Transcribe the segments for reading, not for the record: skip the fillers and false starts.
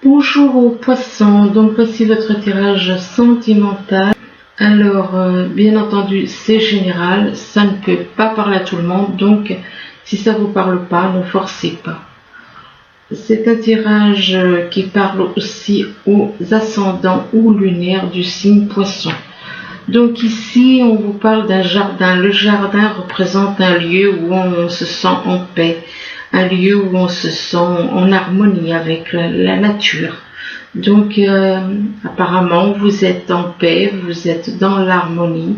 Bonjour aux poissons, donc voici votre tirage sentimental. Alors, bien entendu, c'est général, ça ne peut pas parler à tout le monde, donc si ça vous parle pas, ne forcez pas. C'est un tirage qui parle aussi aux ascendants ou lunaires du signe poisson. Donc ici, on vous parle d'un jardin. Le jardin représente un lieu où on se sent en paix, un lieu où on se sent en harmonie avec la nature. Donc apparemment, vous êtes en paix, vous êtes dans l'harmonie,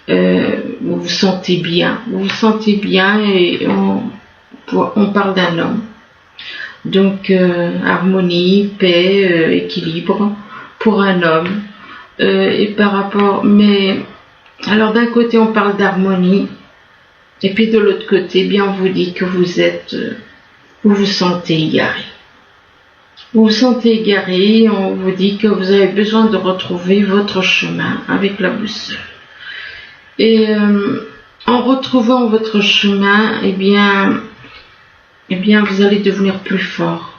vous vous sentez bien. Vous vous sentez bien et on parle d'un homme. Donc harmonie, paix, équilibre pour un homme. Et par rapport, mais alors d'un côté on parle d'harmonie, et puis de l'autre côté, bien on vous dit que vous vous sentez égaré. Vous vous sentez égaré, on vous dit que vous avez besoin de retrouver votre chemin avec la boussole. Et en retrouvant votre chemin, eh bien vous allez devenir plus fort.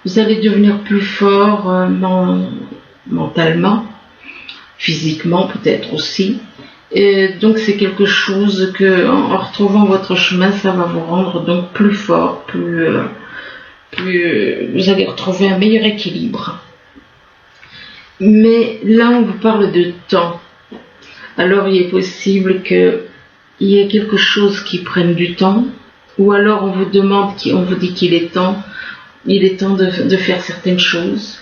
Vous allez devenir plus fort mentalement, physiquement peut-être aussi. Et donc c'est quelque chose que, en retrouvant votre chemin, ça va vous rendre donc plus fort, vous allez retrouver un meilleur équilibre. Mais là on vous parle de temps. Alors il est possible qu'il y ait quelque chose qui prenne du temps, ou alors on vous dit qu'il est temps, de faire certaines choses.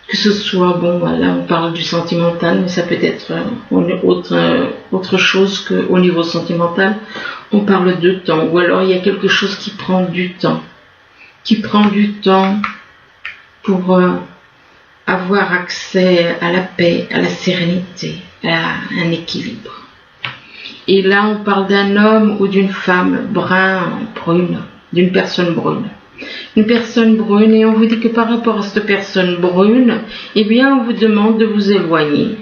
Que ce soit, là on parle du sentimental, mais ça peut être autre chose qu'au niveau sentimental. On parle de temps, ou alors il y a quelque chose qui prend du temps. Pour avoir accès à la paix, à la sérénité, à un équilibre. Et là on parle d'un homme ou d'une femme brune, d'une personne brune. Une personne brune, et on vous dit que par rapport à cette personne brune, eh bien on vous demande de vous éloigner.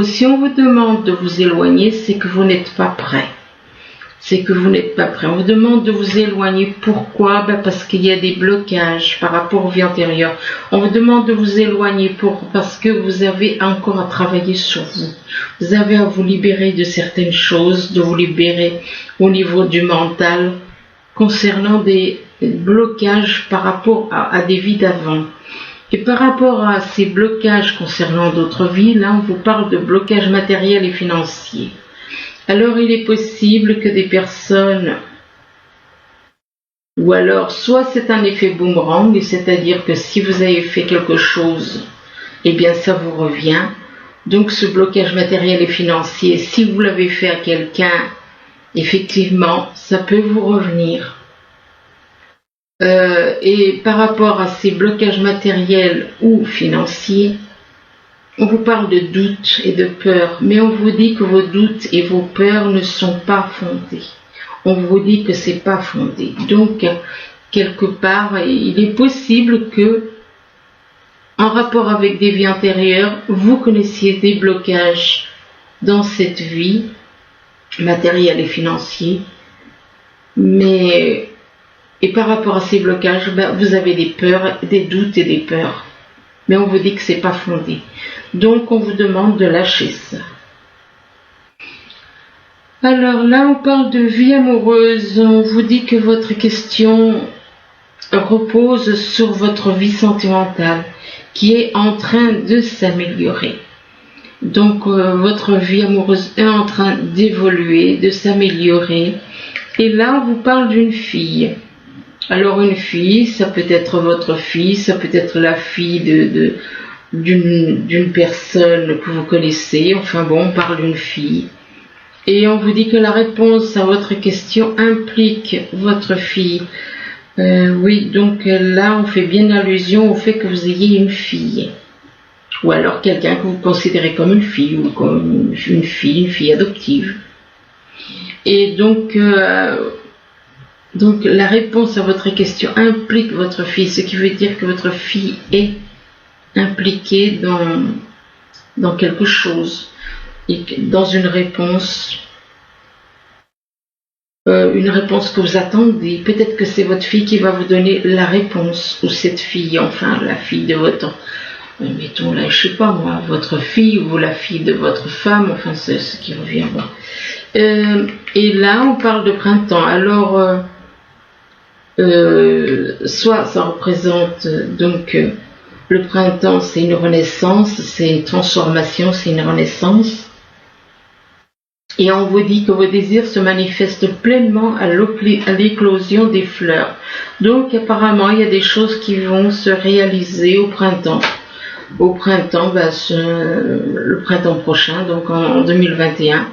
Si on vous demande de vous éloigner, c'est que vous n'êtes pas prêt. On vous demande de vous éloigner. Pourquoi? Parce qu'il y a des blocages par rapport aux vies antérieures. On vous demande de vous éloigner parce que vous avez encore à travailler sur vous. Vous avez à vous libérer de certaines choses, de vous libérer au niveau du mental, concernant des blocages par rapport à des vies d'avant. Et par rapport à ces blocages concernant d'autres vies, là on vous parle de blocages matériels et financiers. Alors il est possible que des personnes, ou alors soit c'est un effet boomerang, c'est-à-dire que si vous avez fait quelque chose, eh bien ça vous revient. Donc ce blocage matériel et financier, si vous l'avez fait à quelqu'un, effectivement, ça peut vous revenir. Et par rapport à ces blocages matériels ou financiers, on vous parle de doutes et de peurs, mais on vous dit que vos doutes et vos peurs ne sont pas fondés. On vous dit que c'est pas fondé. Donc, quelque part, il est possible que, en rapport avec des vies antérieures, vous connaissiez des blocages dans cette vie, matérielle et financier, et par rapport à ces blocages, vous avez des peurs, des doutes et des peurs. Mais on vous dit que c'est pas fondé. Donc on vous demande de lâcher ça. Alors là, on parle de vie amoureuse. On vous dit que votre question repose sur votre vie sentimentale, qui est en train de s'améliorer. Donc votre vie amoureuse est en train d'évoluer, de s'améliorer. Et là, on vous parle d'une fille. Alors une fille, ça peut être votre fille, ça peut être la fille d'une personne que vous connaissez. Enfin bon, on parle d'une fille. Et on vous dit que la réponse à votre question implique votre fille. Oui, donc là, on fait bien allusion au fait que vous ayez une fille. Ou alors quelqu'un que vous considérez comme une fille, ou comme une fille adoptive. Et donc la réponse à votre question implique votre fille, ce qui veut dire que votre fille est impliquée dans quelque chose, et dans une réponse une réponse que vous attendez. Peut-être que c'est votre fille qui va vous donner la réponse, ou cette fille, enfin la fille de votre, mettons là, je sais pas moi, votre fille ou la fille de votre femme, enfin c'est ce qui revient. Bon. Et là on parle de printemps. Alors soit ça représente donc le printemps, c'est une renaissance, c'est une transformation, c'est une renaissance. Et on vous dit que vos désirs se manifestent pleinement à l'éclosion des fleurs. Donc apparemment, il y a des choses qui vont se réaliser au printemps. Au printemps, le printemps prochain, donc en 2021.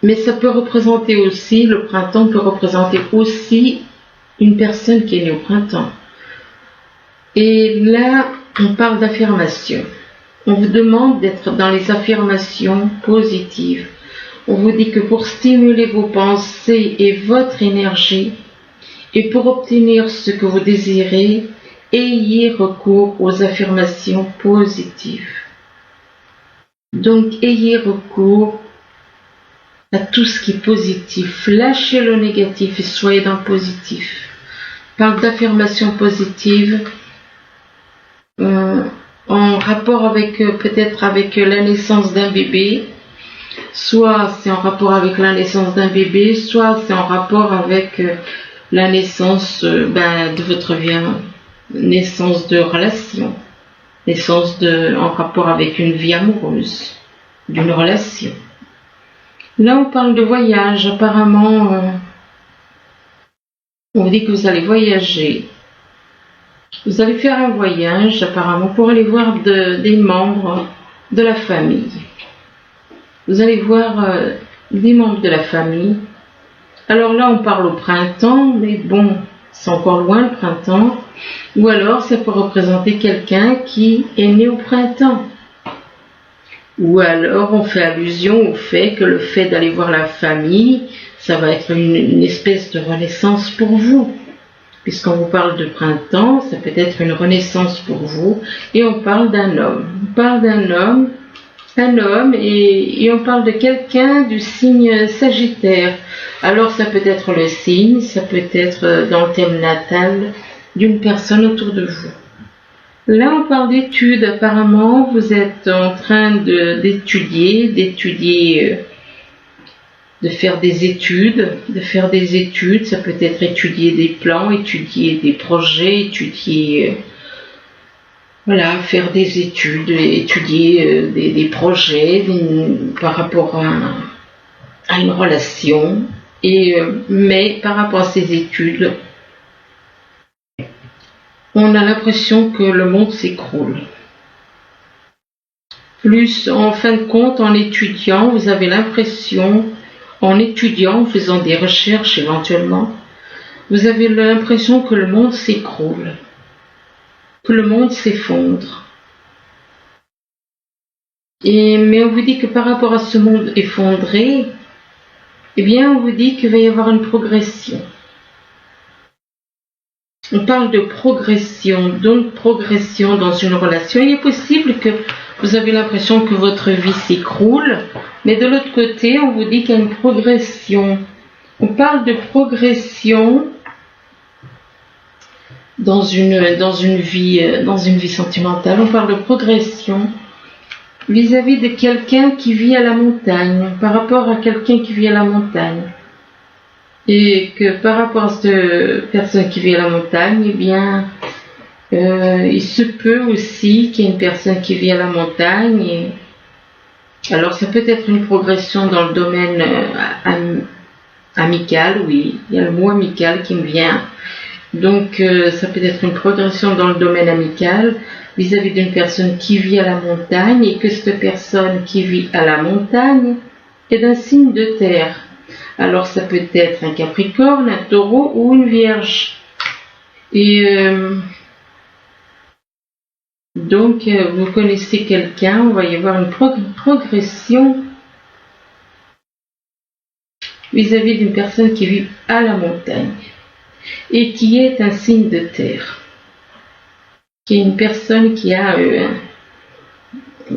Mais ça peut représenter aussi, le printemps peut représenter aussi une personne qui est née au printemps. Et là, on parle d'affirmation. On vous demande d'être dans les affirmations positives. On vous dit que pour stimuler vos pensées et votre énergie, et pour obtenir ce que vous désirez, ayez recours aux affirmations positives. Donc, ayez recours à tout ce qui est positif. Lâchez le négatif et soyez dans le positif. On parle d'affirmations positives. En rapport avec peut-être avec la naissance d'un bébé, soit c'est en rapport avec la naissance d'un bébé, soit c'est en rapport avec la naissance de votre vie, naissance de relation, en rapport avec une vie amoureuse, d'une relation. Là on parle de voyage, apparemment on dit que vous allez voyager. Vous allez faire un voyage apparemment pour aller voir des membres de la famille. Vous allez voir des membres de la famille. Alors là on parle au printemps, mais bon, c'est encore loin le printemps. Ou alors ça peut représenter quelqu'un qui est né au printemps. Ou alors on fait allusion au fait que le fait d'aller voir la famille, ça va être une espèce de renaissance pour vous. Puisqu'on vous parle de printemps, ça peut être une renaissance pour vous. Et on parle d'un homme. On parle d'un homme, et on parle de quelqu'un du signe Sagittaire. Alors ça peut être le signe, ça peut être dans le thème natal d'une personne autour de vous. Là on parle d'études. Apparemment vous êtes en train d'étudier, de faire des études, ça peut être étudier des plans, étudier des projets, faire des études, étudier des projets par rapport à une relation, mais par rapport à ces études, on a l'impression que le monde s'écroule. Plus, en fin de compte, en étudiant, vous avez l'impression, en étudiant, en faisant des recherches éventuellement, vous avez l'impression que le monde s'écroule, que le monde s'effondre. Mais on vous dit que par rapport à ce monde effondré, eh bien on vous dit qu'il va y avoir une progression. On parle de progression, donc progression dans une relation. Il est possible que vous avez l'impression que votre vie s'écroule, mais de l'autre côté, on vous dit qu'il y a une progression. On parle de progression dans une vie sentimentale. On parle de progression vis-à-vis de quelqu'un qui vit à la montagne, par rapport à quelqu'un qui vit à la montagne. Et que par rapport à cette personne qui vit à la montagne, eh bien, il se peut aussi qu'il y ait une personne qui vit à la montagne. Alors ça peut être une progression dans le domaine amical, oui, il y a le mot amical qui me vient. Donc ça peut être une progression dans le domaine amical vis-à-vis d'une personne qui vit à la montagne, et que cette personne qui vit à la montagne est d'un signe de terre. Alors ça peut être un Capricorne, un Taureau ou une Vierge. Et donc vous connaissez quelqu'un, on va y avoir une progression vis-à-vis d'une personne qui vit à la montagne et qui est un signe de terre, qui est une personne qui a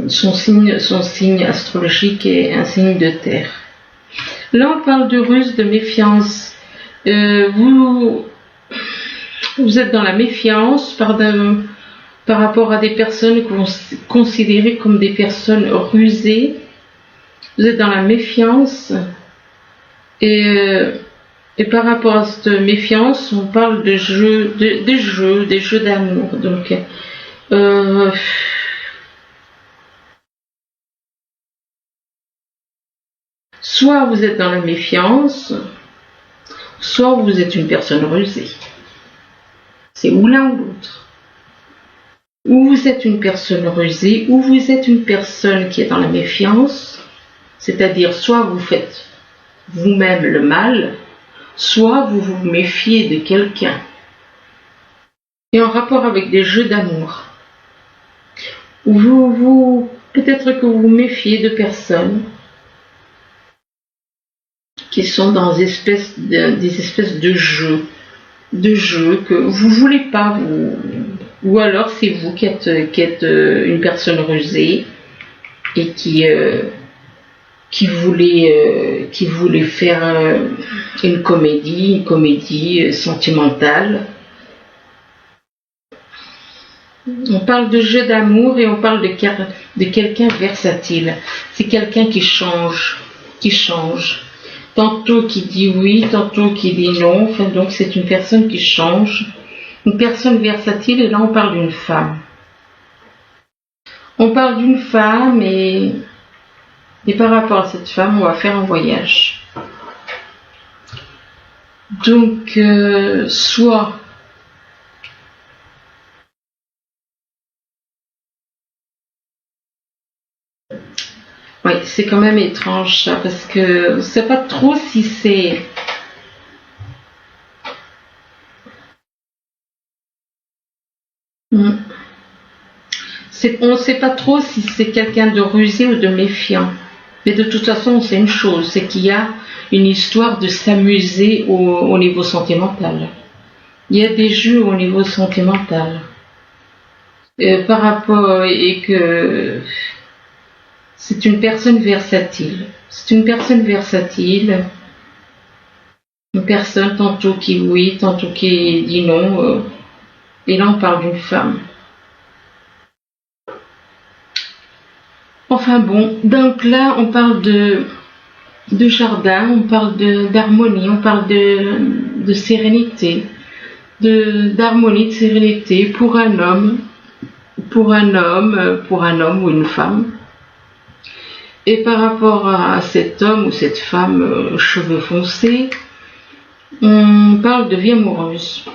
son signe astrologique est un signe de terre. Là, on parle de ruse, de méfiance. Vous êtes dans la méfiance par rapport à des personnes que vous considérez comme des personnes rusées. Vous êtes dans la méfiance. Et par rapport à cette méfiance, on parle de jeux, des jeux d'amour. Donc, soit vous êtes dans la méfiance, soit vous êtes une personne rusée. C'est ou l'un ou l'autre. Ou vous êtes une personne rusée, ou vous êtes une personne qui est dans la méfiance, c'est-à-dire soit vous faites vous-même le mal, soit vous vous méfiez de quelqu'un. Et en rapport avec des jeux d'amour, peut-être que vous vous méfiez de personnes qui sont dans des espèces de jeux que vous voulez pas, ou alors c'est vous qui êtes une personne rusée et qui voulait faire une comédie sentimentale. On parle de jeu d'amour et on parle de quelqu'un versatile. C'est quelqu'un qui change. Tantôt qui dit oui, tantôt qui dit non. Enfin, donc c'est une personne qui change. Une personne versatile, et là on parle d'une femme. On parle d'une femme et par rapport à cette femme, on va faire un voyage. Donc, soit oui, c'est quand même étrange ça, parce que on ne sait pas trop si c'est... On ne sait pas trop si c'est quelqu'un de rusé ou de méfiant. Mais de toute façon, c'est une chose, c'est qu'il y a une histoire de s'amuser au niveau sentimental. Il y a des jeux au niveau sentimental. Par rapport, et que c'est une personne versatile. C'est une personne versatile. Une personne tantôt qui oui, tantôt qui dit non. Et là, on parle d'une femme. Enfin bon, donc là, on parle de jardin, on parle d'harmonie, on parle de sérénité, d'harmonie, de sérénité pour un homme ou une femme. Et par rapport à cet homme ou cette femme cheveux foncés, on parle de vie amoureuse.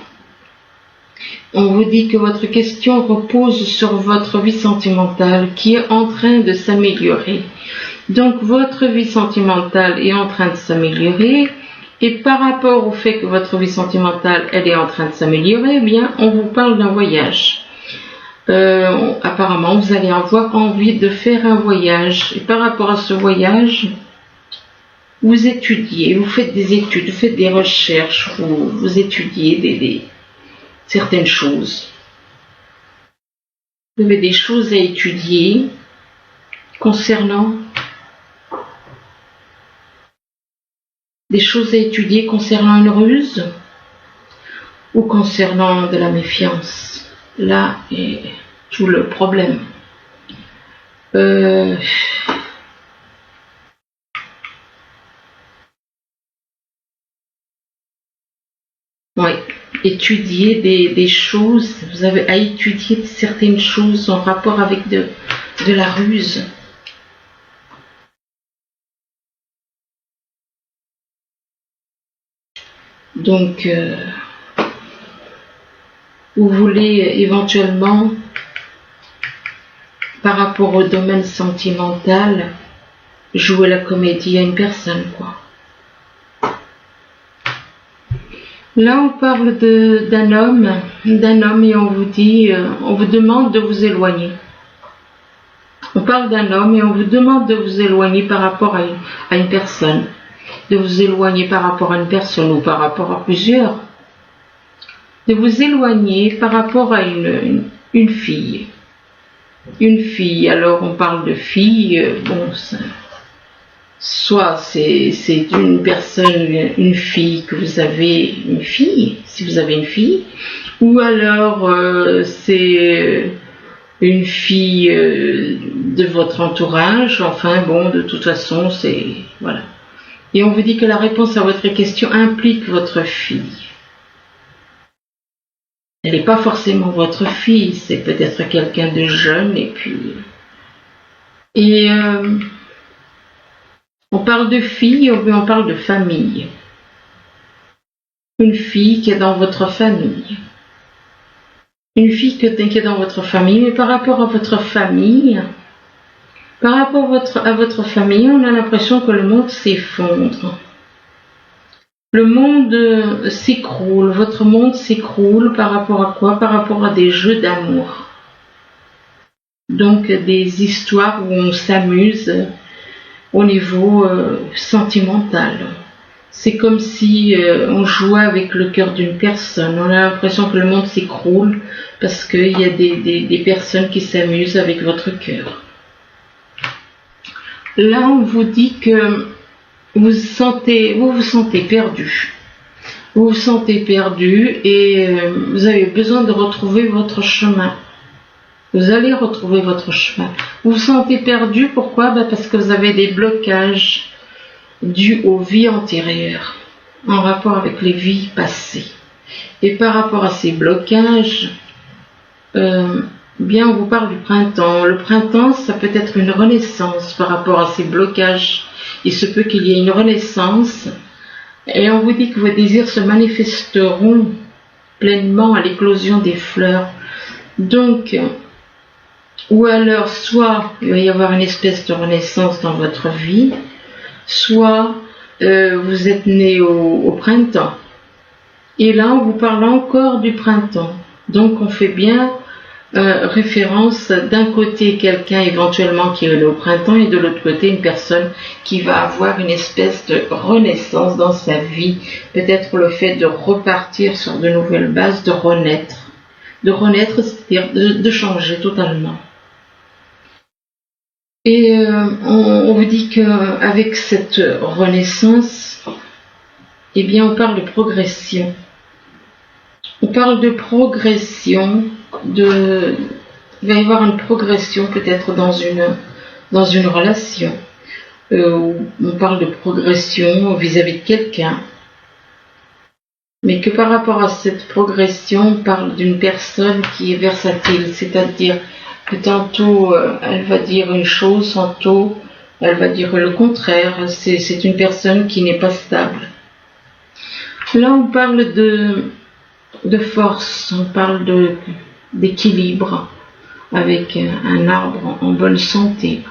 On vous dit que votre question repose sur votre vie sentimentale qui est en train de s'améliorer. Donc votre vie sentimentale est en train de s'améliorer, et par rapport au fait que votre vie sentimentale elle est en train de s'améliorer, eh bien on vous parle d'un voyage. Apparemment vous allez avoir envie de faire un voyage, et par rapport à ce voyage, vous étudiez, vous faites des études, vous faites des recherches, vous étudiez certaines choses. Vous avez des choses à étudier concernant une ruse ou concernant de la méfiance. Là est tout le problème. Oui, étudier des choses, vous avez à étudier certaines choses en rapport avec de la ruse. Donc, vous voulez éventuellement, par rapport au domaine sentimental, jouer la comédie à une personne, quoi. Là, on parle d'un homme, et on vous demande de vous éloigner. On parle d'un homme et on vous demande de vous éloigner par rapport à une personne. De vous éloigner par rapport à une personne ou par rapport à plusieurs. De vous éloigner par rapport à une fille. Une fille, alors on parle de fille, bon, soit c'est une personne, une fille que vous avez, une fille, si vous avez une fille, ou alors c'est une fille de votre entourage, enfin bon, de toute façon, c'est... voilà. Et on vous dit que la réponse à votre question implique votre fille. Elle n'est pas forcément votre fille, c'est peut-être quelqu'un de jeune, et puis... Et on parle de fille, ou bien on parle de famille. Une fille qui est dans votre famille. Une fille qui est dans votre famille, mais par rapport à votre famille, on a l'impression que le monde s'effondre. Le monde s'écroule, votre monde s'écroule par rapport à quoi? Par rapport à des jeux d'amour. Donc des histoires où on s'amuse au niveau sentimental. C'est comme si on jouait avec le cœur d'une personne. On a l'impression que le monde s'écroule parce qu'il y a des personnes qui s'amusent avec votre cœur. Là, on vous dit que vous vous sentez perdu. Vous vous sentez perdu et vous avez besoin de retrouver votre chemin. Vous allez retrouver votre chemin. Vous vous sentez perdu, pourquoi? Parce que vous avez des blocages dus aux vies antérieures, en rapport avec les vies passées. Et par rapport à ces blocages, bien on vous parle du printemps. Le printemps, ça peut être une renaissance par rapport à ces blocages. Il se peut qu'il y ait une renaissance. Et on vous dit que vos désirs se manifesteront pleinement à l'éclosion des fleurs. Donc, ou alors, soit il va y avoir une espèce de renaissance dans votre vie, soit vous êtes né au printemps. Et là, on vous parle encore du printemps. Donc, on fait bien référence d'un côté quelqu'un éventuellement qui est né au printemps et de l'autre côté une personne qui va avoir une espèce de renaissance dans sa vie. Peut-être le fait de repartir sur de nouvelles bases, de renaître. De renaître, c'est-à-dire de changer totalement. Et on vous dit qu'avec cette renaissance, eh bien on parle de progression. On parle de progression, il va y avoir une progression peut-être dans une relation. On parle de progression vis-à-vis de quelqu'un. Mais que par rapport à cette progression, on parle d'une personne qui est versatile, c'est-à-dire que tantôt elle va dire une chose, tantôt elle va dire le contraire. C'est une personne qui n'est pas stable. Là on parle de force, on parle d'équilibre avec un arbre en bonne santé.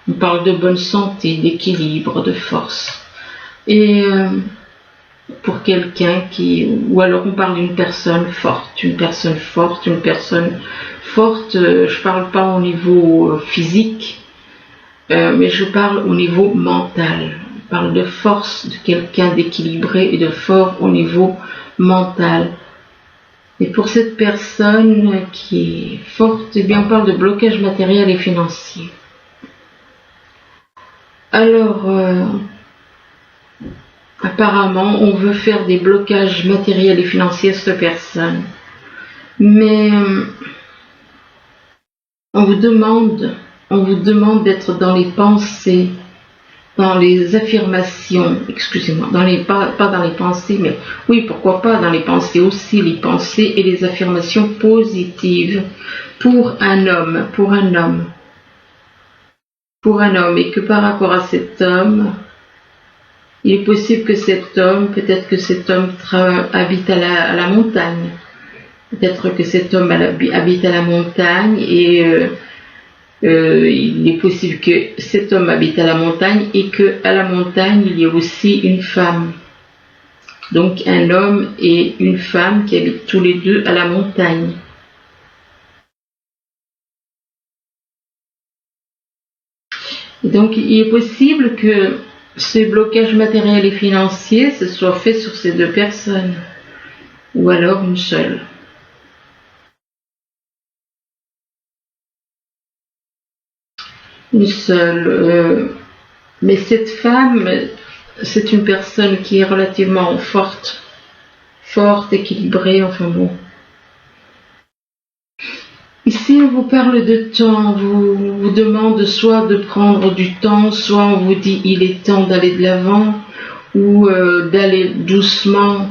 On parle de bonne santé, d'équilibre, de force. Et pour quelqu'un ou alors on parle d'une personne forte, je parle pas au niveau physique, mais je parle au niveau mental. On parle de force, de quelqu'un d'équilibré et de fort au niveau mental. Et pour cette personne qui est forte, eh bien on parle de blocage matériel et financier. Alors, apparemment, on veut faire des blocages matériels et financiers à cette personne. Mais on vous demande d'être dans les pensées, dans les affirmations, pas dans les pensées, mais oui, pourquoi pas dans les pensées aussi, les pensées et les affirmations positives pour un homme, et que par rapport à cet homme, il est possible que peut-être que cet homme habite à la montagne. Peut-être que cet homme habite à la montagne et il est possible que cet homme habite à la montagne et qu'à la montagne, il y a aussi une femme. Donc un homme et une femme qui habitent tous les deux à la montagne. Et donc il est possible que ces blocages matériels et financiers se soient faits sur ces deux personnes, ou alors une seule. Mais cette femme, c'est une personne qui est relativement forte, équilibrée, enfin bon. Ici, on vous parle de temps, on vous demande soit de prendre du temps, soit on vous dit il est temps d'aller de l'avant, ou d'aller doucement,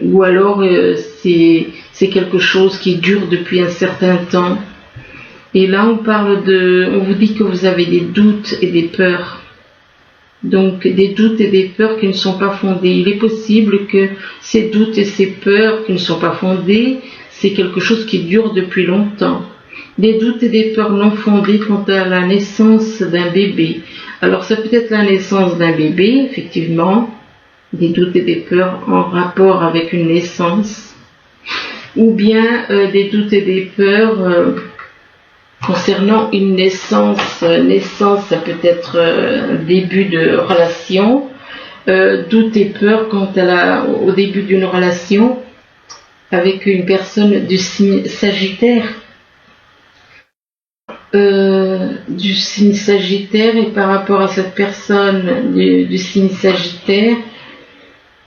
ou alors c'est quelque chose qui dure depuis un certain temps. Et là, on vous dit que vous avez des doutes et des peurs. Donc, des doutes et des peurs qui ne sont pas fondés. Il est possible que ces doutes et ces peurs qui ne sont pas fondés, c'est quelque chose qui dure depuis longtemps. Des doutes et des peurs non fondés quant à la naissance d'un bébé. Alors, ça peut être la naissance d'un bébé, effectivement, des doutes et des peurs en rapport avec une naissance, ou bien des doutes et des peurs concernant une naissance. Naissance, ça peut être un début de relation, doute et peur quant au début d'une relation avec une personne du signe Sagittaire. Du signe Sagittaire, et par rapport à cette personne du signe Sagittaire,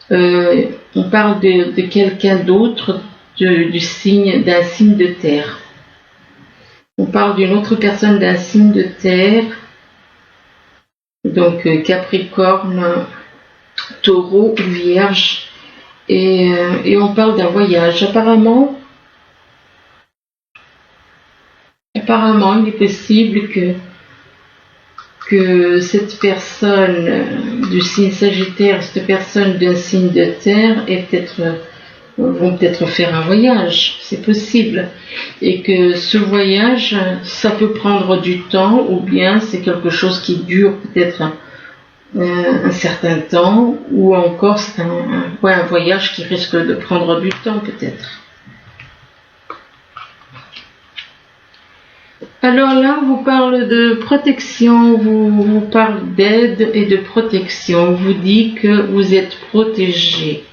on parle de quelqu'un d'autre d'un signe de terre. On parle d'une autre personne d'un signe de terre, donc Capricorne, Taureau ou Vierge, et on parle d'un voyage. Apparemment, il est possible que cette personne du signe Sagittaire, cette personne d'un signe de terre, vont peut-être faire un voyage, c'est possible. Et que ce voyage, ça peut prendre du temps, ou bien c'est quelque chose qui dure peut-être un certain temps, ou encore c'est un voyage qui risque de prendre du temps peut-être. Alors là, on vous parle de protection, vous parle d'aide et de protection. On vous dit que vous êtes protégé,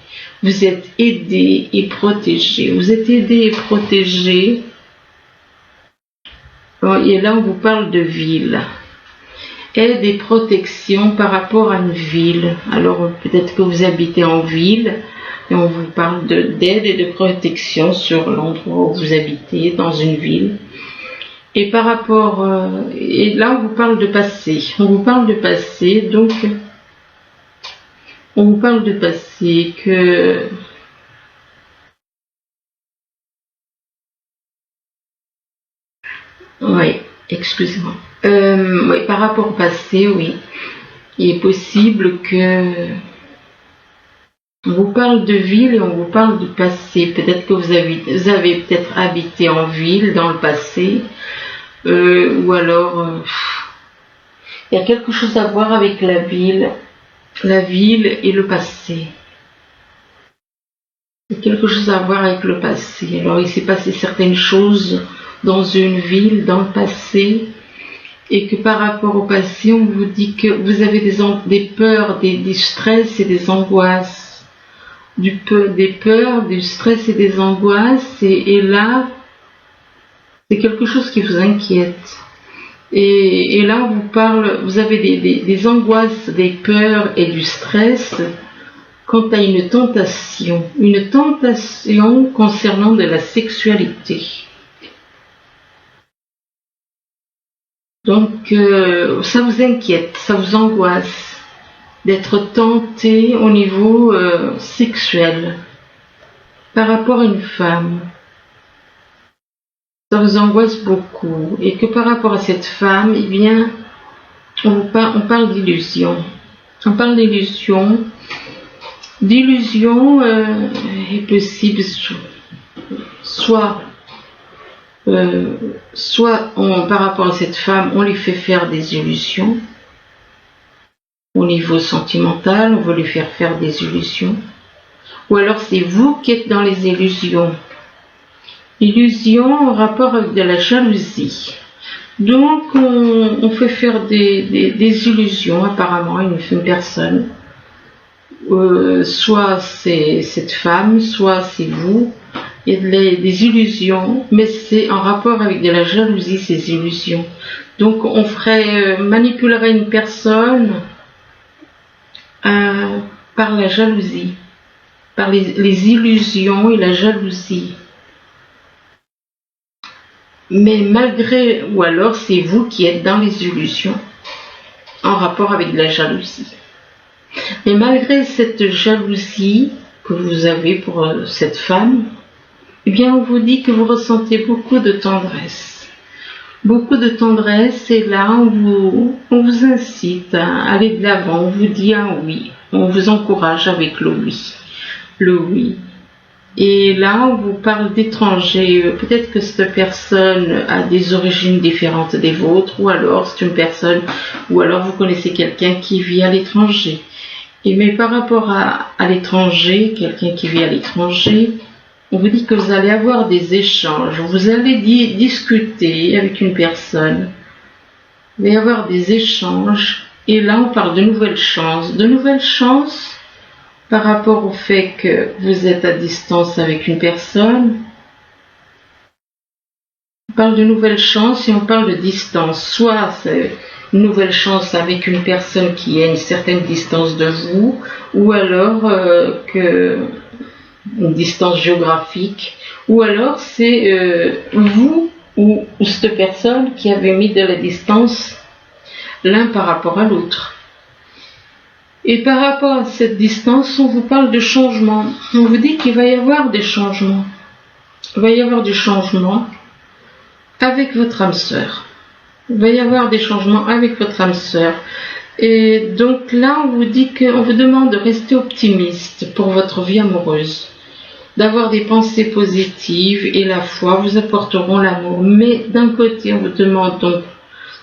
vous êtes aidé et protégé. Vous êtes aidé et protégé. Et là, on vous parle de ville. Aide et protection par rapport à une ville. Alors peut-être que vous habitez en ville, et on vous parle d'aide et de protection sur l'endroit où vous habitez, dans une ville. Et par rapport, et là on vous parle de passé, donc on vous parle de passé que oui, excusez-moi. Oui, par rapport au passé, oui, il est possible que on vous parle de ville et on vous parle du passé. Peut-être que vous avez peut-être habité en ville dans le passé. Ou alors il y a quelque chose à voir avec la ville et le passé. Il y a quelque chose à voir avec le passé. Alors il s'est passé certaines choses dans une ville, dans le passé, et que par rapport au passé, on vous dit que vous avez des peurs, des stress et des angoisses. Des peurs, du stress et des angoisses, et là, c'est quelque chose qui vous inquiète. Et là, on vous parle, vous avez des angoisses, des peurs et du stress quant à une tentation concernant de la sexualité. Donc, ça vous inquiète, ça vous angoisse d'être tenté au niveau sexuel par rapport à une femme. Ça vous angoisse beaucoup, et que par rapport à cette femme, eh bien, on parle d'illusion. On parle d'illusion. D'illusion est possible soit par rapport à cette femme, on lui fait faire des illusions. Au niveau sentimental, on veut lui faire des illusions. Ou alors c'est vous qui êtes dans les illusions. Illusion en rapport avec de la jalousie. Donc on fait faire des illusions apparemment à une personne. Soit c'est cette femme, soit c'est vous. Il y a des illusions, mais c'est en rapport avec de la jalousie, ces illusions. Donc on manipulerait une personne par la jalousie, par les illusions et la jalousie. Mais malgré, ou alors c'est vous qui êtes dans les illusions, en rapport avec la jalousie. Mais malgré cette jalousie que vous avez pour cette femme, eh bien on vous dit que vous ressentez beaucoup de tendresse. Beaucoup de tendresse, et là on vous incite à aller de l'avant, on vous dit un oui, on vous encourage avec le oui. Le oui. Et là, on vous parle d'étrangers. Peut-être que cette personne a des origines différentes des vôtres, ou alors c'est une personne, ou alors vous connaissez quelqu'un qui vit à l'étranger. Et mais par rapport à l'étranger, quelqu'un qui vit à l'étranger, on vous dit que vous allez avoir des échanges, vous allez discuter avec une personne, vous allez avoir des échanges, et là on parle de nouvelles chances par rapport au fait que vous êtes à distance avec une personne. On parle de nouvelles chances et on parle de distance. Soit c'est une nouvelle chance avec une personne qui est à une certaine distance de vous, ou alors une distance géographique, ou alors c'est vous ou cette personne qui avez mis de la distance l'un par rapport à l'autre. Et par rapport à cette distance, on vous parle de changement. On vous dit qu'il va y avoir des changements. Il va y avoir du changement avec votre âme sœur. Il va y avoir des changements avec votre âme sœur. Et donc là, on vous dit qu'on vous demande de rester optimiste pour votre vie amoureuse, d'avoir des pensées positives, et la foi vous apporteront l'amour. Mais d'un côté, on vous demande donc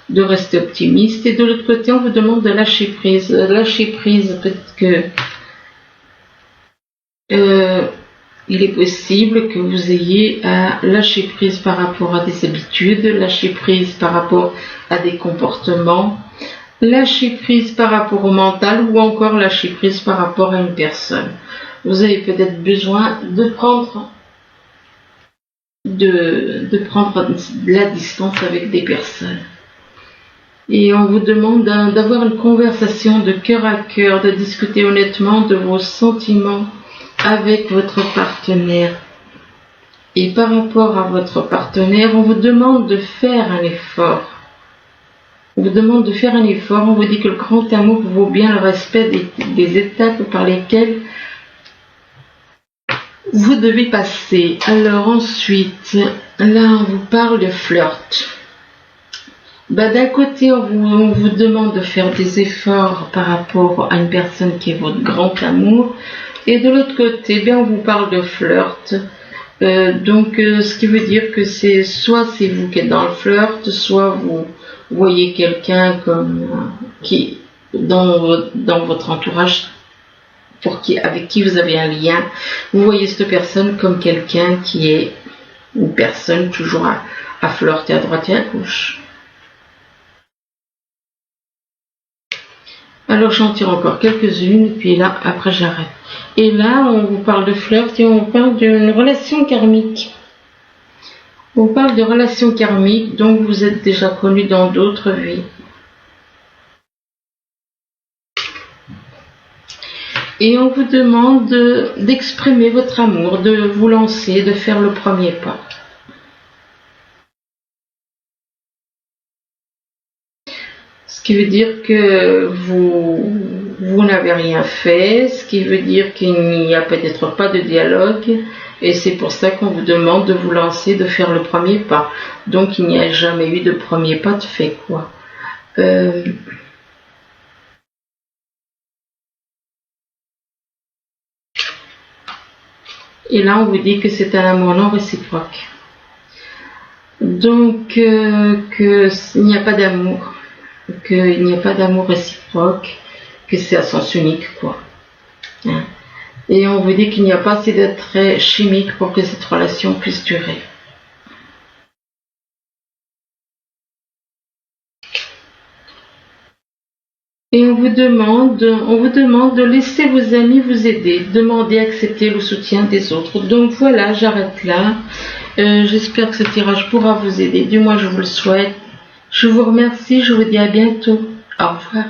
de rester optimiste, et de l'autre côté on vous demande de lâcher prise. Lâcher prise, peut-être que il est possible que vous ayez à lâcher prise par rapport à des habitudes, lâcher prise par rapport à des comportements, lâcher prise par rapport au mental, ou encore lâcher prise par rapport à une personne. Vous avez peut-être besoin de prendre de la distance avec des personnes. Et on vous demande d'avoir une conversation de cœur à cœur, de discuter honnêtement de vos sentiments avec votre partenaire. Et par rapport à votre partenaire, on vous demande de faire un effort. On vous demande de faire un effort, on vous dit que le grand amour vaut bien le respect des étapes par lesquelles vous devez passer. Alors ensuite, là on vous parle de flirt. D'un côté, on vous demande de faire des efforts par rapport à une personne qui est votre grand amour, et de l'autre côté, on vous parle de flirt. Ce qui veut dire que soit c'est vous qui êtes dans le flirt, soit vous voyez quelqu'un qui dans votre entourage avec qui vous avez un lien. Vous voyez cette personne comme quelqu'un qui est une personne toujours à flirter à droite et à gauche. Alors j'en tire encore quelques-unes, et puis là, après j'arrête. Et là, on vous parle de flirt et on parle d'une relation karmique. On parle de relation karmique, donc vous êtes déjà connu dans d'autres vies. Et on vous demande d'exprimer votre amour, de vous lancer, de faire le premier pas. Ce qui veut dire que vous n'avez rien fait, ce qui veut dire qu'il n'y a peut-être pas de dialogue, et c'est pour ça qu'on vous demande de vous lancer, de faire le premier pas. Donc il n'y a jamais eu de premier pas de fait, quoi. Et là on vous dit que c'est un amour non réciproque. Donc qu'il n'y a pas d'amour. Qu'il n'y a pas d'amour réciproque, que c'est à sens unique, quoi. Et on vous dit qu'il n'y a pas assez d'attrait chimique pour que cette relation puisse durer. Et on vous demande de laisser vos amis vous aider, demander, accepter le soutien des autres. Donc voilà, j'arrête là. J'espère que ce tirage pourra vous aider, du moins je vous le souhaite. Je vous remercie, je vous dis à bientôt. Au revoir.